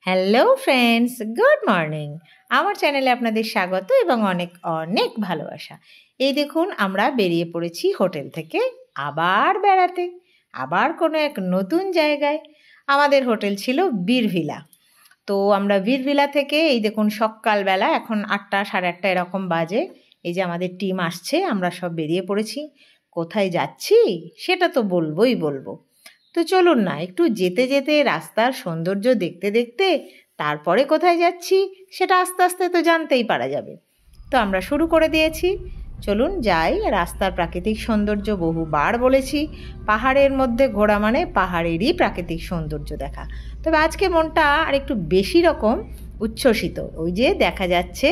Hello friends, good morning. আমার চ্যানেলে আপনাদের স্বাগত এবং অনেক অনেক ভালোবাসা। এই দেখুন, আমরা বেরিয়ে পড়েছি হোটেল থেকে আবার বেড়াতে, আবার কোনো এক নতুন জায়গায়। আমাদের হোটেল ছিল বীরভিলা। তো আমরা বীরভিলা থেকে এই দেখুন সকালবেলা, এখন 8টা সাড়ে 8টা এরকম বাজে, এই যে আমাদের টিম আসছে, আমরা সব বেরিয়ে পড়েছি। কোথায় যাচ্ছি সেটা তো বলবো। তো চলুন না, একটু যেতে যেতে রাস্তার সৌন্দর্য দেখতে দেখতে তারপরে কোথায় যাচ্ছি সেটা আস্তে আস্তে তো জানতেই পারা যাবে। তো আমরা শুরু করে দিয়েছি, চলুন যাই। রাস্তার প্রাকৃতিক সৌন্দর্য বহুবার বলেছি, পাহাড়ের মধ্যে ঘোরা মানে পাহাড়েরই প্রাকৃতিক সৌন্দর্য দেখা। তবে আজকে মনটা আর একটু বেশি রকম উচ্ছ্বসিত। ওই যে দেখা যাচ্ছে,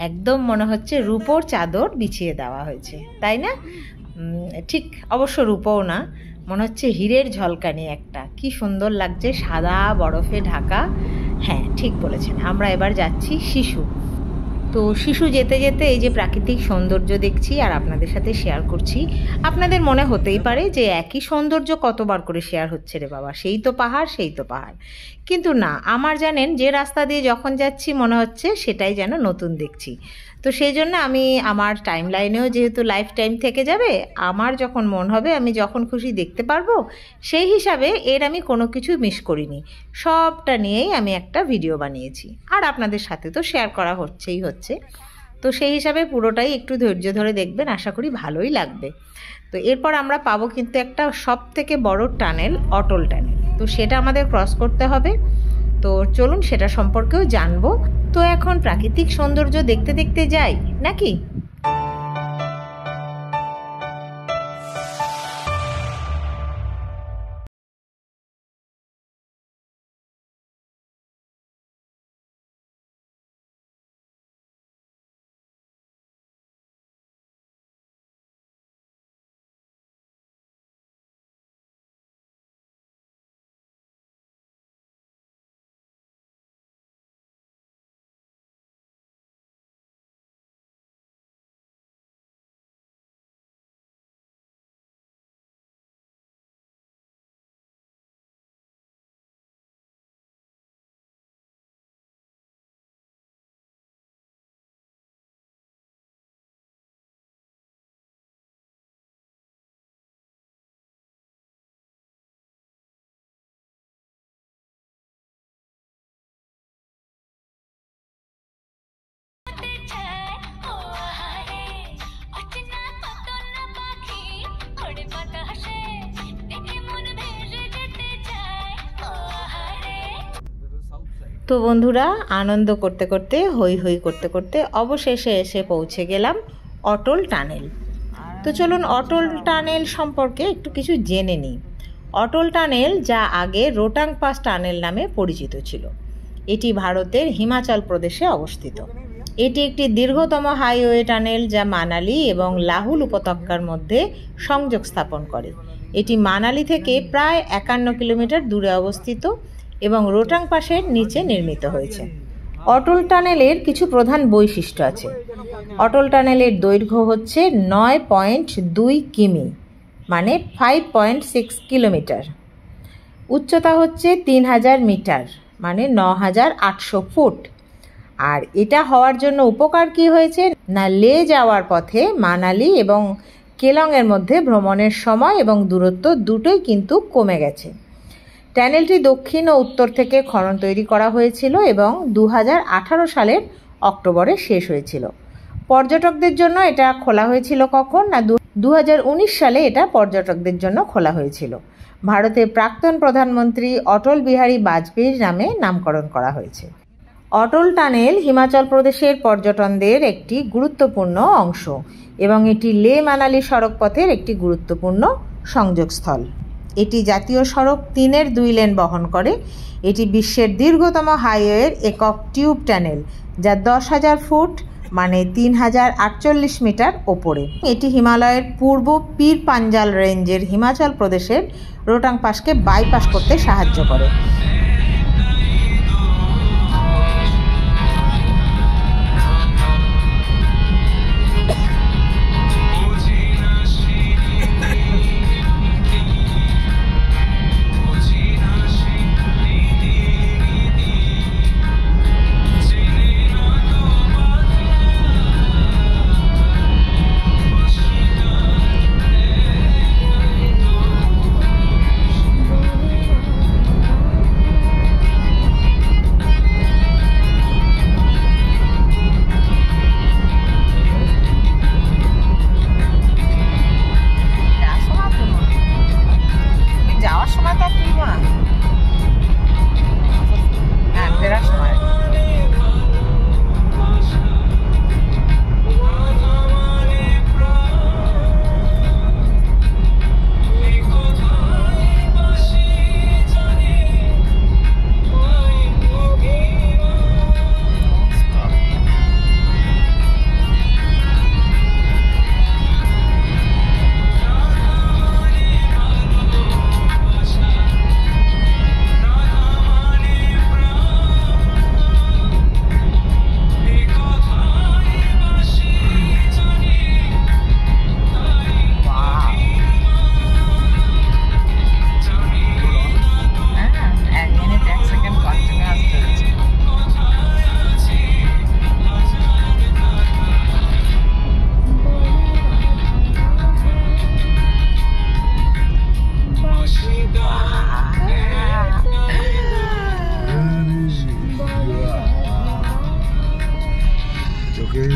একদম মনে হচ্ছে রূপোর চাদর বিছিয়ে দেওয়া হয়েছে, তাই না? ঠিক অবশ্য রূপও না, মনে হচ্ছে হীরের ঝলকানি একটা। কি সুন্দর লাগছে, সাদা বরফে ঢাকা। হ্যাঁ, ঠিক বলেছেন। আমরা এবার যাচ্ছি শিশু। তো শিশু যেতে যেতে এই যে প্রাকৃতিক সৌন্দর্য দেখছি আর আপনাদের সাথে শেয়ার করছি। আপনাদের মনে হতেই পারে যে একই সৌন্দর্য কতবার করে শেয়ার হচ্ছে রে বাবা, সেই তো পাহাড়। কিন্তু না, আমার জানেন যে রাস্তা দিয়ে যখন যাচ্ছি মনে হচ্ছে সেটাই যেন নতুন দেখছি। তো সেই জন্য আমি আমার টাইম লাইনেও যেহেতু লাইফ টাইম থেকে যাবে, আমার যখন মন হবে আমি যখন খুশি দেখতে পারবো, সেই হিসাবে এর আমি কোনো কিছু মিস করিনি। সবটা নিয়েই আমি একটা ভিডিও বানিয়েছি আর আপনাদের সাথে তো শেয়ার করা হচ্ছে। তো সেই হিসাবে পুরোটাই একটু ধৈর্য ধরে দেখবেন, আশা করি ভালোই লাগবে। তো এরপর আমরা পাবো কিন্তু একটা সবথেকে বড় টানেল, অটল টানেল। তো সেটা আমাদের ক্রস করতে হবে। তো চলুন সেটা সম্পর্কেও জানবো। তো এখন প্রাকৃতিক সৌন্দর্য দেখতে দেখতে যাই নাকি? তো বন্ধুরা, আনন্দ করতে করতে, হই হই করতে করতে অবশেষে এসে পৌঁছে গেলাম অটল টানেল। তো চলুন অটল টানেল সম্পর্কে একটু কিছু জেনে নিই। অটল টানেল, যা আগে রোটাং পাস টানেল নামে পরিচিত ছিল, এটি ভারতের হিমাচল প্রদেশে অবস্থিত। এটি একটি দীর্ঘতম হাইওয়ে টানেল যা মানালি এবং লাহুল উপত্যকার মধ্যে সংযোগ স্থাপন করে। এটি মানালি থেকে প্রায় 51 কিলোমিটার দূরে অবস্থিত এবং রোটাং পাসের নিচে নির্মিত হয়েছে। অটল টানেলের কিছু প্রধান বৈশিষ্ট্য আছে। অটল টানেলের দৈর্ঘ্য হচ্ছে 9.2 কিমি, মানে 5.6 কিলোমিটার। উচ্চতা হচ্ছে 3000 মিটার, মানে 9800 ফুট। আর এটা হওয়ার জন্য উপকার কি হয়েছে না, লে যাওয়ার পথে মানালি এবং কেলংয়ের মধ্যে ভ্রমণের সময় এবং দূরত্ব দুটোই কিন্তু কমে গেছে। টানেলটি দক্ষিণ ও উত্তর থেকে খনন তৈরি করা হয়েছিল এবং 2018 সালের অক্টোবরে শেষ হয়েছিল। পর্যটকদের জন্য এটা খোলা হয়েছিল কখন না, 2019 সালে এটা পর্যটকদের জন্য খোলা হয়েছিল। ভারতের প্রাক্তন প্রধানমন্ত্রী অটল বিহারী বাজপেয়ীর নামে নামকরণ করা হয়েছে। অটল টানেল হিমাচল প্রদেশের পর্যটনদের একটি গুরুত্বপূর্ণ অংশ এবং এটি লে মানালি সড়ক পথের একটি গুরুত্বপূর্ণ সংযোগস্থল। এটি জাতীয় সড়ক 3-এর 2 লেন বহন করে। এটি বিশ্বের দীর্ঘতম হাইওয়ের একক টিউব টানেল, যা 10,000 ফুট, মানে 3048 মিটার ওপরে। এটি হিমালয়ের পূর্ব পীর পাঞ্জাল রেঞ্জের হিমাচল প্রদেশের রোটাং পাসকে বাইপাস করতে সাহায্য করে।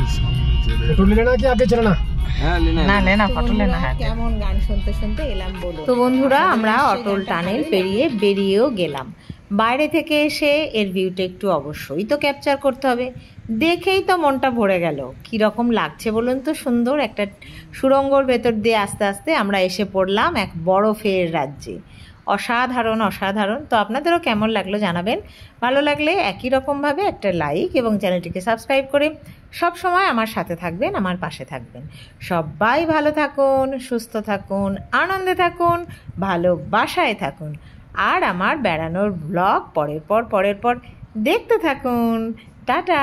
फोटो ले लेना कि आगे चलना? না লেনা ফটো লেনা। কেমন গান শুনতে শুনতে এলাম বলো তো বন্ধুরা, আমরা অটল টানেল পেরিয়ে বেরিয়েও গেলাম। বাইরে থেকে এসে এর ভিউটা একটু অবশ্যই তো ক্যাপচার করতে হবে। দেখেই তো মনটা ভরে গেল। কীরকম লাগছে বলুন তো, সুন্দর একটা সুড়ঙ্গর ভেতর দিয়ে আস্তে আস্তে আমরা এসে পড়লাম এক বরফের রাজ্যে। অসাধারণ অসাধারণ। তো আপনাদেরও কেমন লাগলো জানাবেন। ভালো লাগলে একই রকমভাবে একটা লাইক এবং চ্যানেলটিকে সাবস্ক্রাইব করে সব সময় আমার সাথে থাকবেন, আমার পাশে থাকবেন। সবাই ভালো থাকুন, সুস্থ থাকুন, আনন্দে থাকুন, ভালোবাসায় থাকুন। আর আমার বেড়ানোর ব্লগ পরের পর দেখতে থাকুন। টাটা।